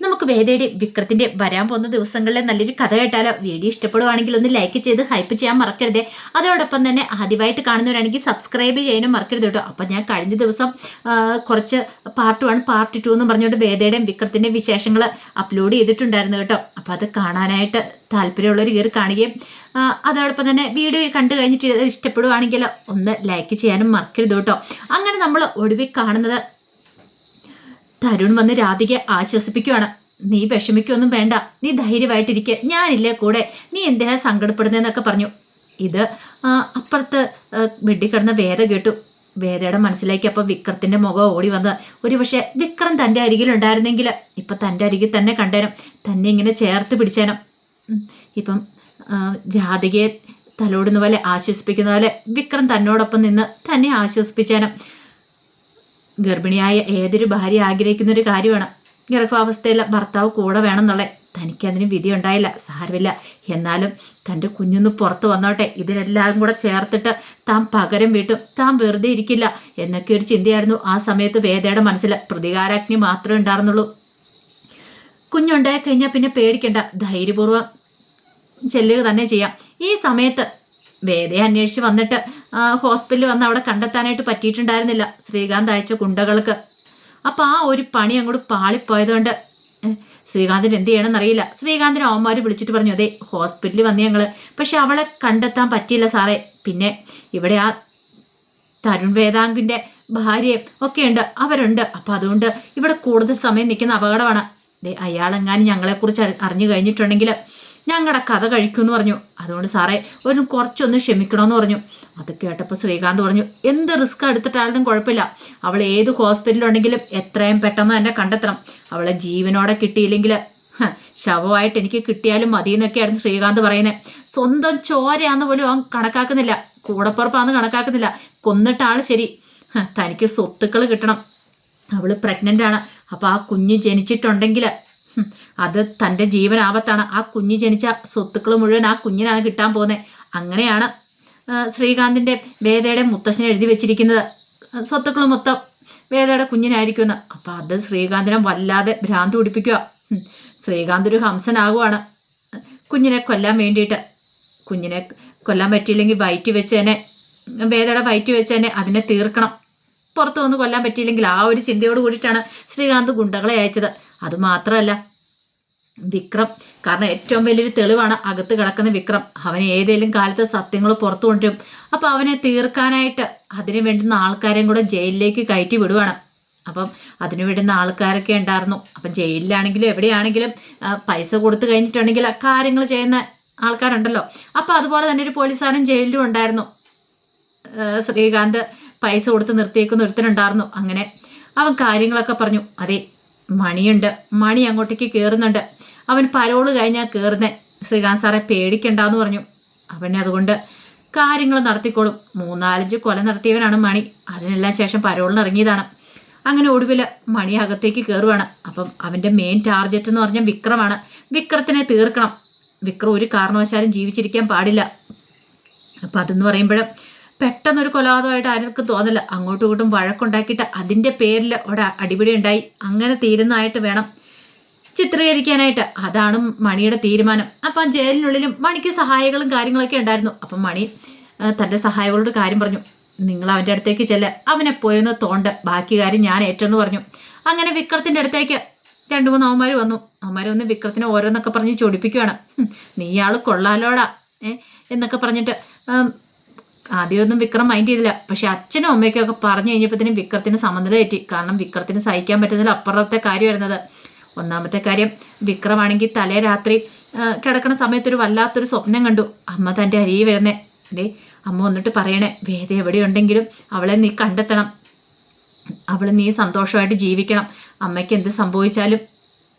നമുക്ക് വേദയുടെ വിക്രത്തിന്റെ വരാൻ പോകുന്ന ദിവസങ്ങളിലെ നല്ലൊരു കഥ കേട്ടാലോ? വീഡിയോ ഇഷ്ടപ്പെടുവാണെങ്കിൽ ഒന്ന് ലൈക്ക് ചെയ്ത് ഹൈപ്പ് ചെയ്യാൻ മറക്കരുത്. അതോടൊപ്പം തന്നെ ആദ്യമായിട്ട് കാണുന്നവരാണെങ്കിൽ സബ്സ്ക്രൈബ് ചെയ്യാനും മറക്കരുത് കേട്ടോ. അപ്പം ഞാൻ കഴിഞ്ഞ ദിവസം കുറച്ച് പാർട്ട് 1 പാർട്ട് 2 എന്ന് പറഞ്ഞുകൊണ്ട് വേദയുടെയും വിക്രത്തിൻ്റെയും വിശേഷങ്ങൾ അപ്ലോഡ് ചെയ്തിട്ടുണ്ടായിരുന്നു കേട്ടോ. അപ്പം അത് കാണാനായിട്ട് താല്പര്യമുള്ളവർ കയറി കാണുകയും അതോടൊപ്പം തന്നെ വീഡിയോ കണ്ടു കഴിഞ്ഞിട്ട് ഇഷ്ടപ്പെടുവാണെങ്കിൽ ഒന്ന് ലൈക്ക് ചെയ്യാനും മറക്കരുത് കേട്ടോ. അങ്ങനെ നമ്മൾ ഒടുവിൽ കാണുന്നത് തരുൺ വന്ന് രാധികയെ ആശ്വസിപ്പിക്കുവാണ്. നീ വിഷമിക്കൊന്നും വേണ്ട, നീ ധൈര്യമായിട്ടിരിക്കുക, ഞാനില്ലേ കൂടെ, നീ എന്തിനാ സങ്കടപ്പെടുന്നതെന്നൊക്കെ പറഞ്ഞു. ഇത് അപ്പുറത്ത് വെട്ടിക്കിടന്ന വേദ കേട്ടു. വേദയുടെ മനസ്സിലേക്ക് അപ്പോൾ വിക്രത്തിന്റെ മുഖം ഓടി വന്നത്. ഒരു പക്ഷേ വിക്രം തൻ്റെ അരികിലുണ്ടായിരുന്നെങ്കിൽ ഇപ്പം തൻ്റെ അരികിൽ തന്നെ കണ്ടേനും, തന്നെ ഇങ്ങനെ ചേർത്ത് പിടിച്ചേനും. ഇപ്പം രാധികയെ തലോടുന്ന പോലെ ആശ്വസിപ്പിക്കുന്ന പോലെ വിക്രം തന്നോടൊപ്പം നിന്ന് തന്നെ ആശ്വസിപ്പിച്ചേനും. ഗർഭിണിയായ ഏതൊരു ഭാര്യ ആഗ്രഹിക്കുന്ന ഒരു കാര്യമാണ് ഗർഭാവസ്ഥയിൽ ഭർത്താവ് കൂടെ വേണമെന്നുള്ളത്. തനിക്കതിന് വിധി ഉണ്ടായില്ല, സാരമില്ല. എന്നാലും തൻ്റെ കുഞ്ഞൊന്ന് പുറത്ത് വന്നോട്ടെ, ഇതിനെല്ലാം കൂടെ ചേർത്തിട്ട് താൻ പകരം വീട്ടും, താൻ വെറുതെ ഇരിക്കില്ല എന്നൊക്കെ ഒരു ചിന്തയായിരുന്നു ആ സമയത്ത് വേദയുടെ മനസ്സിൽ. പ്രതികാരാഗ്നി മാത്രമേ ഉണ്ടായിരുന്നുള്ളൂ. കുഞ്ഞുണ്ടായി കഴിഞ്ഞാൽ പിന്നെ പേടിക്കണ്ട, ധൈര്യപൂർവ്വം ചെല്ലുക തന്നെ ചെയ്യാം. ഈ സമയത്ത് വേദയെ അന്വേഷിച്ച് വന്നിട്ട് ഹോസ്പിറ്റലിൽ വന്ന് അവിടെ കണ്ടെത്താനായിട്ട് പറ്റിയിട്ടുണ്ടായിരുന്നില്ല ശ്രീകാന്ത് അയച്ച ഗുണ്ടകൾക്ക്. അപ്പം ആ ഒരു പണി അങ്ങോട്ട് പാളിപ്പോയതുകൊണ്ട് ശ്രീകാന്തിന് എന്ത് ചെയ്യണമെന്നറിയില്ല. ശ്രീകാന്തിന് അവന്മാർ വിളിച്ചിട്ട് പറഞ്ഞു, അതെ ഹോസ്പിറ്റലിൽ വന്ന് ഞങ്ങൾ, പക്ഷെ അവളെ കണ്ടെത്താൻ പറ്റിയില്ല സാറേ. പിന്നെ ഇവിടെ ആ തരുൺ വേദാങ്കിൻ്റെ ഭാര്യയും ഒക്കെ ഉണ്ട്, അവരുണ്ട്. അപ്പം അതുകൊണ്ട് ഇവിടെ കൂടുതൽ സമയം നിൽക്കുന്ന അപകടമാണ്. അയാളെങ്ങാനും ഞങ്ങളെക്കുറിച്ച് അറിഞ്ഞു കഴിഞ്ഞിട്ടുണ്ടെങ്കിൽ ഞങ്ങളുടെ കഥ കഴിക്കുമെന്ന് പറഞ്ഞു. അതുകൊണ്ട് സാറേ കുറച്ചൊന്ന് ക്ഷമിക്കണമെന്ന് പറഞ്ഞു. അത് കേട്ടപ്പോൾ ശ്രീകാന്ത് പറഞ്ഞു, എന്ത് റിസ്ക് എടുത്തിട്ടാലും കുഴപ്പമില്ല, അവൾ ഏത് ഹോസ്പിറ്റലുണ്ടെങ്കിലും എത്രയും പെട്ടെന്ന് തന്നെ കണ്ടെത്തണം. അവളെ ജീവനോടെ കിട്ടിയില്ലെങ്കിൽ ശവമായിട്ട് എനിക്ക് കിട്ടിയാലും മതി എന്നൊക്കെയായിരുന്നു ശ്രീകാന്ത് പറയുന്നത്. സ്വന്തം ചോരയാന്ന് പോലും അവൻ കണക്കാക്കുന്നില്ല, കൂടപ്പുറപ്പാന്ന് കണക്കാക്കുന്നില്ല. കൊന്നിട്ടാൾ ശരി, തനിക്ക് സ്വത്തുക്കൾ കിട്ടണം. അവൾ പ്രഗ്നൻ്റ് ആണ്. അപ്പോൾ ആ കുഞ്ഞ് ജനിച്ചിട്ടുണ്ടെങ്കിൽ അത് തൻ്റെ ജീവൻ ആപത്താണ്. ആ കുഞ്ഞ് ജനിച്ച സ്വത്തുക്കൾ മുഴുവൻ ആ കുഞ്ഞിനാണ് കിട്ടാൻ പോകുന്നത്. അങ്ങനെയാണ് ശ്രീകാന്തിൻ്റെ വേദയുടെ മുത്തശ്ശൻ എഴുതി വെച്ചിരിക്കുന്നത്. സ്വത്തുക്കൾ മൊത്തം വേദയുടെ കുഞ്ഞിനായിരിക്കുമെന്ന്. അപ്പം അത് ശ്രീകാന്തിനെ വല്ലാതെ ഭ്രാന്ത് പിടിപ്പിക്കുക. ശ്രീകാന്ത് ഒരു ഹംസനാകുവാണ് കുഞ്ഞിനെ കൊല്ലാൻ വേണ്ടിയിട്ട്. കുഞ്ഞിനെ കൊല്ലാൻ പറ്റിയില്ലെങ്കിൽ വയറ്റി വെച്ച് തന്നെ, വേദയുടെ വയറ്റി വെച്ച് തന്നെ അതിനെ തീർക്കണം. പുറത്തു വന്ന് കൊല്ലാൻ പറ്റിയില്ലെങ്കിൽ ആ ഒരു ചിന്തയോട് കൂടിയിട്ടാണ് ശ്രീകാന്ത് ഗുണ്ടകളെ അയച്ചത്. അതുമാത്രമല്ല വിക്രം, കാരണം ഏറ്റവും വലിയൊരു തെളിവാണ് അകത്ത് കിടക്കുന്ന വിക്രം. അവനെ ഏതെങ്കിലും കാലത്ത് സത്യങ്ങൾ പുറത്തു കൊണ്ടുവരും. അപ്പം അവനെ തീർക്കാനായിട്ട് അതിന് വേണ്ടുന്ന ആൾക്കാരെയും കൂടെ ജയിലിലേക്ക് കയറ്റി വിടുവാണ്. അപ്പം അതിന് വേണ്ടുന്ന ആൾക്കാരൊക്കെ ഉണ്ടായിരുന്നു. അപ്പം ജയിലിലാണെങ്കിലും എവിടെയാണെങ്കിലും പൈസ കൊടുത്തു കഴിഞ്ഞിട്ടുണ്ടെങ്കിൽ കാര്യങ്ങൾ ചെയ്യുന്ന ആൾക്കാരുണ്ടല്ലോ. അപ്പം അതുപോലെ തന്നെ ഒരു പോലീസുകാരൻ ജയിലിലും ഉണ്ടായിരുന്നു. ശ്രീകാന്ത് പൈസ കൊടുത്ത് നിർത്തിയേക്കുന്ന ഒരുത്തനുണ്ടായിരുന്നു. അങ്ങനെ അവൻ കാര്യങ്ങളൊക്കെ പറഞ്ഞു. അതെ മണിയുണ്ട്, മണി അങ്ങോട്ടേക്ക് കയറുന്നുണ്ട്, അവൻ പരോള് കഴിഞ്ഞാൽ കയറുന്നേ. ശ്രീകാന്ത് സാറെ പേടിക്കണ്ടെന്ന് പറഞ്ഞു. അവനെ അതുകൊണ്ട് കാര്യങ്ങൾ നടത്തിക്കോളും. 3-4 കൊല നടത്തിയവനാണ് മണി. അതിനെല്ലാം ശേഷം പരോളിന് ഇറങ്ങിയതാണ്. അങ്ങനെ ഒടുവിൽ മണി അകത്തേക്ക് കയറുവാണ്. അപ്പം അവൻ്റെ മെയിൻ ടാർഗറ്റ് എന്ന് പറഞ്ഞാൽ വിക്രമാണ്. വിക്രത്തിനെ തീർക്കണം. വിക്രം ഒരു കാരണവശാലും ജീവിച്ചിരിക്കാൻ പാടില്ല. അപ്പം അതെന്ന് പറയുമ്പോഴും പെട്ടെന്നൊരു കൊലപാതകമായിട്ട് ആർക്കും തോന്നില്ല. അങ്ങോട്ടും ഇങ്ങോട്ടും വഴക്കുണ്ടാക്കിയിട്ട് അതിൻ്റെ പേരിൽ ഒരു അടിപിടി ഉണ്ടായി അങ്ങനെ തീരുന്നതായിട്ട് വേണം ചിത്രീകരിക്കാനായിട്ട്. അതാണ് മണിയുടെ തീരുമാനം. അപ്പം ജയിലിനുള്ളിലും മണിക്ക് സഹായികളും കാര്യങ്ങളൊക്കെ ഉണ്ടായിരുന്നു. അപ്പം മണി തൻ്റെ സഹായികളോട് കാര്യം പറഞ്ഞു, നിങ്ങൾ അവൻ്റെ അടുത്തേക്ക് ചെല്ല്, അവനെ പോയൊന്ന് തോണ്ട്, ബാക്കി കാര്യം ഞാൻ ഏറ്റെന്ന് പറഞ്ഞു. അങ്ങനെ വിക്രത്തിൻ്റെ അടുത്തേക്ക് 2-3 അവന്മാർ വന്നു. അവന്മാർ വന്ന് വിക്രത്തിനെ ഓരോന്നൊക്കെ പറഞ്ഞ് ചൊടിപ്പിക്കുകയാണ്. നീ ആൾ കൊള്ളാലോടാ എന്നൊക്കെ പറഞ്ഞിട്ട് ആദ്യമൊന്നും വിക്രം മൈൻഡ് ചെയ്തില്ല. പക്ഷെ അച്ഛനും അമ്മയ്ക്കൊക്കെ പറഞ്ഞു കഴിഞ്ഞപ്പോഴത്തേനും വിക്രത്തിന് സമനില തെറ്റി. കാരണം വിക്രത്തിന് സഹിക്കാൻ പറ്റുന്നതിൽ അപ്പുറത്തെ കാര്യമായിരുന്നത്. ഒന്നാമത്തെ കാര്യം, വിക്രമാണെങ്കിൽ തലേ രാത്രി കിടക്കണ സമയത്തൊരു വല്ലാത്തൊരു സ്വപ്നം കണ്ടു. അമ്മ തൻ്റെ അരിയിൽ വരുന്നേ. അമ്മ വന്നിട്ട് പറയണേ, വേദ എവിടെയുണ്ടെങ്കിലും അവളെ നീ കണ്ടെത്തണം, അവൾ നീ സന്തോഷമായിട്ട് ജീവിക്കണം, അമ്മയ്ക്ക് എന്ത് സംഭവിച്ചാലും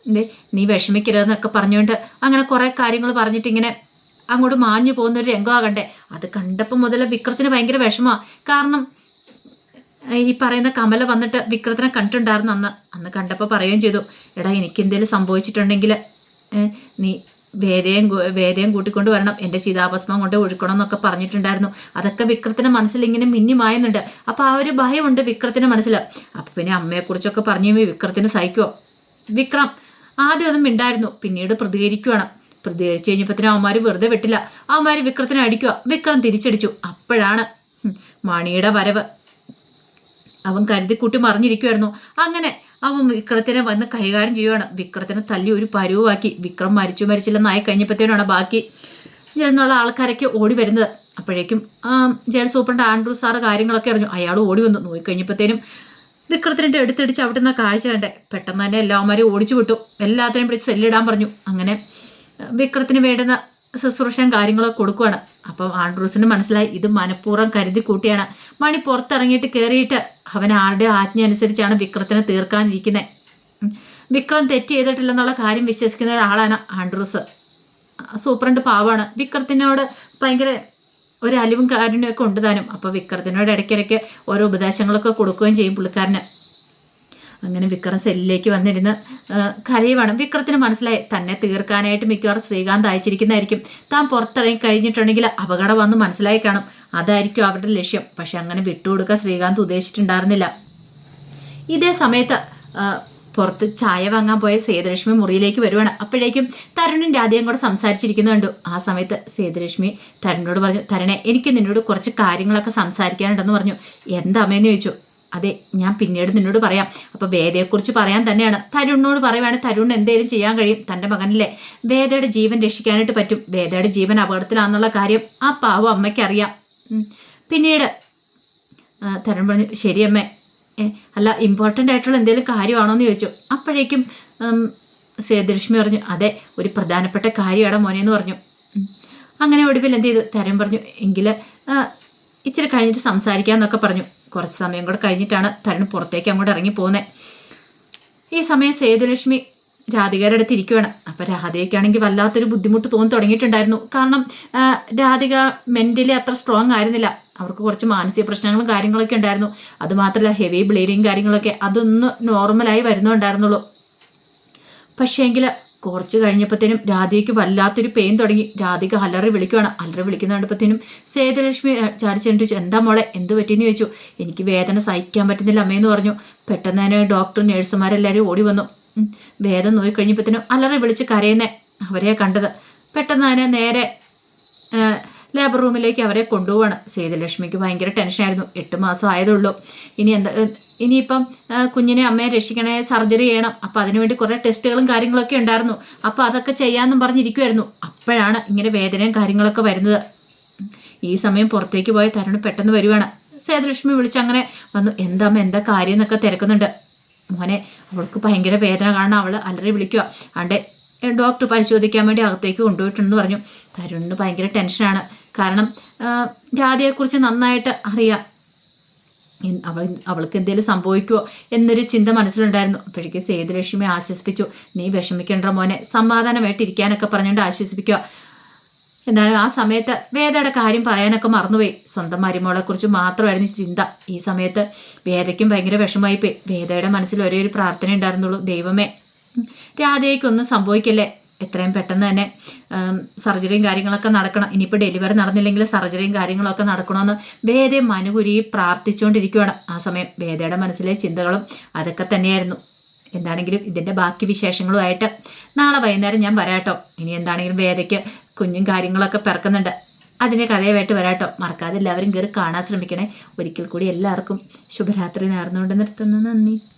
നീ വിഷമിക്കരുതെന്നൊക്കെ പറഞ്ഞുകൊണ്ട് അങ്ങനെ കുറേ കാര്യങ്ങൾ പറഞ്ഞിട്ട് ഇങ്ങനെ അങ്ങോട്ട് മാഞ്ഞു പോകുന്നൊരു രംഗമാകണ്ടേ. അത് കണ്ടപ്പോൾ മുതൽ വിക്രത്തിന് ഭയങ്കര വിഷമമാണ്. കാരണം ഈ പറയുന്ന കമല വന്നിട്ട് വിക്രത്തിനെ കണ്ടിട്ടുണ്ടായിരുന്നു. അന്ന് കണ്ടപ്പോൾ പറയുകയും ചെയ്തു, എടാ എനിക്ക് എന്തെങ്കിലും സംഭവിച്ചിട്ടുണ്ടെങ്കിൽ നീ വേദയും കൂട്ടിക്കൊണ്ട് വരണം, എൻ്റെ ചിതാഭസ്മം കൊണ്ട് ഒഴുക്കണം എന്നൊക്കെ പറഞ്ഞിട്ടുണ്ടായിരുന്നു. അതൊക്കെ വിക്രത്തിൻ്റെ മനസ്സിൽ ഇങ്ങനെ മിന്നിമായുന്നുണ്ട്. അപ്പോൾ ആ ഒരു ഭയമുണ്ട് വിക്രത്തിൻ്റെ മനസ്സിൽ. അപ്പം പിന്നെ അമ്മയെക്കുറിച്ചൊക്കെ പറഞ്ഞു വിക്രത്തിന് സഹിക്കുമോ? വിക്രം ആദ്യം ഒന്നും മിണ്ടായിരുന്നു, പിന്നീട് പ്രതികരിക്കുകയാണ്. പ്രതികരിച്ചു കഴിഞ്ഞപ്പത്തിന് അവന്മാർ വെറുതെ വിട്ടില്ല. അവന്മാർ വിക്രത്തിനെ അടിക്കുക. വിക്രം തിരിച്ചടിച്ചു. അപ്പോഴാണ് മണിയുടെ വരവ്. അവൻ കരുതിക്കൂട്ടി മറിഞ്ഞിരിക്കുമായിരുന്നു. അങ്ങനെ അവൻ വിക്രത്തിനെ വന്ന് കൈകാര്യം ചെയ്യുവാണ്. വിക്രത്തിനെ തല്ലി ഒരു പരുവാക്കി. വിക്രം മരിച്ചില്ലെന്നായി കഴിഞ്ഞപ്പോഴത്തേനാണ് ബാക്കി എന്നുള്ള ആൾക്കാരൊക്കെ ഓടി വരുന്നത്. അപ്പോഴേക്കും ജയിൽ സൂപ്രണ്ട് ആൻഡ്രൂ സാറ് കാര്യങ്ങളൊക്കെ അറിഞ്ഞു. അയാൾ ഓടി വന്നു. നോക്കിക്കഴിഞ്ഞപ്പോഴത്തേനും വിക്രത്തിൻ്റെ എടുത്തടിച്ച് അവിടുന്ന് കാഴ്ച കണ്ടേ. പെട്ടെന്ന് തന്നെ എല്ലാവരും ഓടിച്ചു വിട്ടു. എല്ലാത്തിനെയും പിടിച്ച് സെല്ലിടാൻ പറഞ്ഞു. അങ്ങനെ വിക്രത്തിന് വേണ്ടുന്ന ശുശ്രൂഷയും കാര്യങ്ങളൊക്കെ കൊടുക്കുകയാണ്. അപ്പം ആൻഡ്രൂസിന് മനസ്സിലായി ഇത് മനഃപൂർവ്വം കരുതി കൂട്ടിയാണ്. മണി പുറത്തിറങ്ങിയിട്ട് കയറിയിട്ട് അവൻ ആരുടെ ആജ്ഞ അനുസരിച്ചാണ് വിക്രത്തിനെ തീർക്കാനിരിക്കുന്നത്. വിക്രം തെറ്റ് ചെയ്തിട്ടില്ലെന്നുള്ള കാര്യം വിശ്വസിക്കുന്ന ഒരാളാണ് ആൻഡ്രൂസ്. സൂപ്രണ്ട് പാവാണ്. വിക്രത്തിനോട് ഭയങ്കര ഒരു അലിവും കാരുണ്യമൊക്കെ ഉണ്ട് താനും. അപ്പോൾ വിക്രത്തിനോട് ഇടയ്ക്കിടയ്ക്ക് ഓരോ ഉപദേശങ്ങളൊക്കെ കൊടുക്കുകയും ചെയ്യും പുള്ളിക്കാരന്. അങ്ങനെ വിക്രം സെല്ലിലേക്ക് വന്നിരുന്ന് കരയുവാണ്. വിക്രത്തിന് മനസ്സിലായി തന്നെ തീർക്കാനായിട്ട് മിക്കവാറും ശ്രീകാന്ത് അയച്ചിരിക്കുന്നതായിരിക്കും. താൻ പുറത്തിറങ്ങി കഴിഞ്ഞിട്ടുണ്ടെങ്കിൽ അപകടം വന്ന് മനസ്സിലായി കാണും. അതായിരിക്കും അവരുടെ ലക്ഷ്യം. പക്ഷെ അങ്ങനെ വിട്ടുകൊടുക്കാൻ ശ്രീകാന്ത് ഉദ്ദേശിച്ചിട്ടുണ്ടായിരുന്നില്ല. ഇതേ സമയത്ത് പുറത്ത് ചായ വാങ്ങാൻ പോയ സേതുലക്ഷ്മി മുറിയിലേക്ക് വരുവാണ്. അപ്പോഴേക്കും തരുണും രാധയും കൂടെ സംസാരിച്ചിരിക്കുന്നത് കണ്ടു. ആ സമയത്ത് സേതുലക്ഷ്മി തരുണിനോട് പറഞ്ഞു, തരുണെ എനിക്ക് നിന്നോട് കുറച്ച് കാര്യങ്ങളൊക്കെ സംസാരിക്കാനുണ്ടെന്ന് പറഞ്ഞു. എന്താ അമ്മയെന്ന് ചോദിച്ചു. അതെ, ഞാൻ പിന്നീട് നിന്നോട് പറയാം. അപ്പോൾ വേദയെക്കുറിച്ച് പറയാൻ തന്നെയാണ്. തരുണിനോട് പറയുവാണെങ്കിൽ തരുണിന് എന്തെങ്കിലും ചെയ്യാൻ കഴിയും. തൻ്റെ മകനിലെ വേദയുടെ ജീവൻ രക്ഷിക്കാനായിട്ട് പറ്റും. വേദയുടെ ജീവൻ അപകടത്തിലാണെന്നുള്ള കാര്യം ആ പാവം അമ്മയ്ക്കറിയാം. പിന്നീട് തരുൺ പറഞ്ഞു, ശരിയമ്മേ, അല്ല ഇമ്പോർട്ടൻ്റ് ആയിട്ടുള്ള എന്തെങ്കിലും കാര്യമാണോ എന്ന് ചോദിച്ചു. അപ്പോഴേക്കും സേതുലക്ഷ്മി പറഞ്ഞു, അതെ ഒരു പ്രധാനപ്പെട്ട കാര്യമാണ് മോനെ എന്ന് പറഞ്ഞു. അങ്ങനെ ഒടുവിൽ എന്ത് ചെയ്തു, തരുൺ പറഞ്ഞു എങ്കിൽ ഇച്ചിരി കഴിഞ്ഞിട്ട് സംസാരിക്കാമെന്നൊക്കെ പറഞ്ഞു. കുറച്ച് സമയം കൂടെ കഴിഞ്ഞിട്ടാണ് തരുൺ പുറത്തേക്ക് അങ്ങോട്ട് ഇറങ്ങി പോകുന്നത്. ഈ സമയം സേതുലക്ഷ്മി രാധികയുടെ അടുത്ത് ഇരിക്കുകയാണ്. അപ്പം രാധികയ്ക്കാണെങ്കിൽ വല്ലാത്തൊരു ബുദ്ധിമുട്ട് തോന്നി തുടങ്ങിയിട്ടുണ്ടായിരുന്നു. കാരണം രാധിക മെൻ്റലി അത്ര സ്ട്രോങ് ആയിരുന്നില്ല. അവർക്ക് കുറച്ച് മാനസിക പ്രശ്നങ്ങളും കാര്യങ്ങളൊക്കെ ഉണ്ടായിരുന്നു. അതുമാത്രമല്ല ഹെവി ബ്ലീഡിങ് കാര്യങ്ങളൊക്കെ അതൊന്ന് നോർമലായി വരുന്നുണ്ടായിരുന്നുള്ളൂ. പക്ഷേങ്കിൽ കുറച്ച് കഴിഞ്ഞപ്പോഴത്തേനും രാധികയ്ക്ക് വല്ലാത്തൊരു പെയിൻ തുടങ്ങി. രാധിക അലറി വിളിക്കുകയാണ്. അലറി വിളിക്കുന്ന കണ്ടപ്പോഴത്തേനും സേതുലക്ഷ്മി ചാടിച്ചെന്നിട്ട് എന്താ മോളെ എന്ത് പറ്റിയെന്ന് ചോദിച്ചു. എനിക്ക് വേദന സഹിക്കാൻ പറ്റുന്നില്ല അമ്മയെന്ന് പറഞ്ഞു. പെട്ടെന്ന് തന്നെ ഡോക്ടറും നേഴ്സുമാരെല്ലാവരും ഓടി വന്നു. വേദന നോക്കിക്കഴിഞ്ഞപ്പോഴത്തേനും അലറി വിളിച്ച് കരയുന്നേ അവരെ കണ്ടത്. പെട്ടെന്ന് തന്നെ നേരെ ലേബർ റൂമിലേക്ക് അവരെ കൊണ്ടുപോവാണ്. സേതുലക്ഷ്മിക്ക് ഭയങ്കര ടെൻഷനായിരുന്നു. 8 മാസം ആയതുള്ളൂ. ഇനിയിപ്പം കുഞ്ഞിനെ അമ്മയെ രക്ഷിക്കണേ, സർജറി ചെയ്യണം. അപ്പം അതിനുവേണ്ടി കുറേ ടെസ്റ്റുകളും കാര്യങ്ങളൊക്കെ ഉണ്ടായിരുന്നു. അപ്പോൾ അതൊക്കെ ചെയ്യാമെന്നും പറഞ്ഞിരിക്കുമായിരുന്നു. അപ്പോഴാണ് ഇങ്ങനെ വേദനയും കാര്യങ്ങളൊക്കെ വരുന്നത്. ഈ സമയം പുറത്തേക്ക് പോയ തരുണ് പെട്ടെന്ന് വരുവാണ്. സേതുലക്ഷ്മി വിളിച്ചങ്ങനെ വന്നു. എന്താ കാര്യം എന്നൊക്കെ തിരക്കുന്നുണ്ട്. മോനെ അവൾക്ക് ഭയങ്കര വേദന കാണണം. അവൾ അലറി വിളിക്കുക. ആണ്ടെ ഡോക്ടർ പരിശോധിക്കാൻ വേണ്ടി അകത്തേക്ക് കൊണ്ടുപോയിട്ടുണ്ടെന്ന് പറഞ്ഞു. തരുണിന് ഭയങ്കര ടെൻഷനാണ്. കാരണം രാധയെക്കുറിച്ച് നന്നായിട്ട് അറിയാം. അവൾക്ക് എന്തെങ്കിലും സംഭവിക്കുമോ എന്നൊരു ചിന്ത മനസ്സിലുണ്ടായിരുന്നു. അപ്പോഴേക്കും സേതുലക്ഷ്മി ആശ്വസിപ്പിച്ചു. നീ വിഷമിക്കേണ്ട മോനെ, സമാധാനമായിട്ടിരിക്കാനൊക്കെ പറഞ്ഞുകൊണ്ട് ആശ്വസിപ്പിക്കുക. എന്നാൽ ആ സമയത്ത് വേദയുടെ കാര്യം പറയാനൊക്കെ മറന്നുപോയി. സ്വന്തം മരുമോളെക്കുറിച്ച് മാത്രമായിരുന്നു ചിന്ത. ഈ സമയത്ത് വേദയ്ക്കും ഭയങ്കര വിഷമമായിപ്പോയി. വേദയുടെ മനസ്സിൽ ഒരേ ഒരു പ്രാർത്ഥന ഉണ്ടായിരുന്നുള്ളൂ, ദൈവമേ രാധയ്ക്കൊന്നും സംഭവിക്കില്ലേ, എത്രയും പെട്ടെന്ന് തന്നെ സർജറിയും കാര്യങ്ങളൊക്കെ നടക്കണം. ഇനിയിപ്പോൾ ഡെലിവറി നടന്നില്ലെങ്കിൽ സർജറിയും കാര്യങ്ങളൊക്കെ നടക്കണമെന്ന് വേദയെ മനുകുരി പ്രാർത്ഥിച്ചുകൊണ്ടിരിക്കുകയാണ്. ആ സമയം വേദയുടെ മനസ്സിലെ ചിന്തകളും അതൊക്കെ തന്നെയായിരുന്നു. എന്താണെങ്കിലും ഇതിൻ്റെ ബാക്കി വിശേഷങ്ങളുമായിട്ട് നാളെ വൈകുന്നേരം ഞാൻ വരാട്ടോ. ഇനി എന്താണെങ്കിലും വേദയ്ക്ക് കുഞ്ഞും കാര്യങ്ങളൊക്കെ പിറക്കുന്നുണ്ട്. അതിൻ്റെ കഥയുമായിട്ട് വരാട്ടോ. മറക്കാതെ എല്ലാവരും കയറി കാണാൻ ശ്രമിക്കണേ. ഒരിക്കൽ കൂടി എല്ലാവർക്കും ശുഭരാത്രി നേർന്നുകൊണ്ട് നിർത്തുന്നു. നന്ദി.